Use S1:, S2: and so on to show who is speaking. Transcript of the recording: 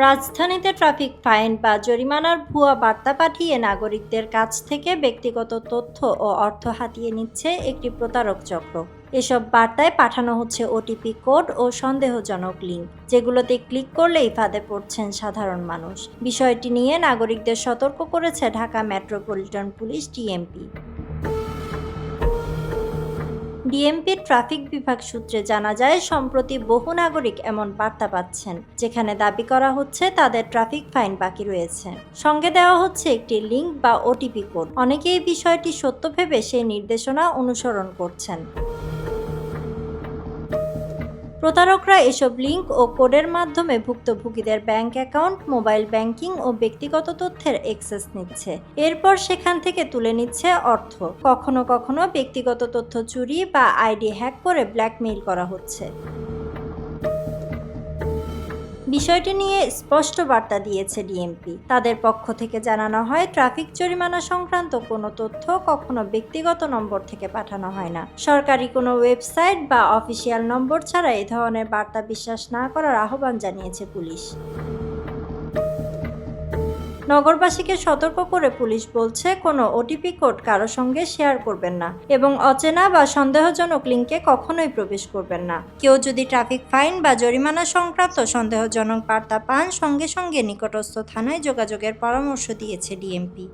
S1: রাজধানীতে traffic fine বা জরিমানার ভুয়া বার্তা পাঠিয়ে নাগরিকদের কাছ থেকে ব্যক্তিগত তথ্য ও অর্থ হাতিয়ে নিচ্ছে একটি প্রতারক চক্র। এসব বার্তায় পাঠানো হচ্ছে ওটিপি কোড ও সন্দেহজনক লিঙ্ক, যেগুলোতে ক্লিক করলেই ফাঁদে পড়ছেন সাধারণ মানুষ। বিষয়টি নিয়ে নাগরিকদের সতর্ক করেছে ঢাকা মেট্রোপলিটন পুলিশ ডিএমপি। ডিএমপির ট্রাফিক বিভাগ সূত্রে জানা যায়, সম্প্রতি বহু নাগরিক এমন বার্তা পাচ্ছেন যেখানে দাবি করা হচ্ছে তাদের ট্রাফিক ফাইন বাকি রয়েছে। সঙ্গে দেওয়া হচ্ছে একটি লিঙ্ক বা ওটিপি কোড। অনেকেই বিষয়টি সত্য ভেবে সেই নির্দেশনা অনুসরণ করছেন। প্রতারকরা এসব লিঙ্ক ও কোডের মাধ্যমে ভুক্তভোগীদের ব্যাংক অ্যাকাউন্ট, মোবাইল ব্যাংকিং ও ব্যক্তিগত তথ্যের অ্যাক্সেস নিচ্ছে। এরপর সেখান থেকে তুলে নিচ্ছে অর্থ। কখনো কখনো ব্যক্তিগত তথ্য চুরি বা আইডি হ্যাক করে ব্ল্যাকমেইল করা হচ্ছে। বিষয়টি নিয়ে স্পষ্ট বার্তা দিয়েছে ডিএমপি। তাদের পক্ষ থেকে জানানো হয়, ট্রাফিক জরিমানা সংক্রান্ত কোনো তথ্য কখনো ব্যক্তিগত নম্বর থেকে পাঠানো হয় না। সরকারি কোনো ওয়েবসাইট বা অফিসিয়াল নম্বর ছাড়া এই ধরনের বার্তা বিশ্বাস না করার আহ্বান জানিয়েছে পুলিশ। নগরবাসীকে সতর্ক করে পুলিশ বলছে, কোনো ওটিপি কোড কারো সঙ্গে শেয়ার করবেন না এবং অচেনা বা সন্দেহজনক লিঙ্কে কখনোই প্রবেশ করবেন না। কেউ যদি ট্রাফিক ফাইন বা জরিমানা সংক্রান্ত সন্দেহজনক বার্তা পান, সঙ্গে সঙ্গে নিকটস্থ থানায় যোগাযোগের পরামর্শ দিয়েছে ডিএমপি।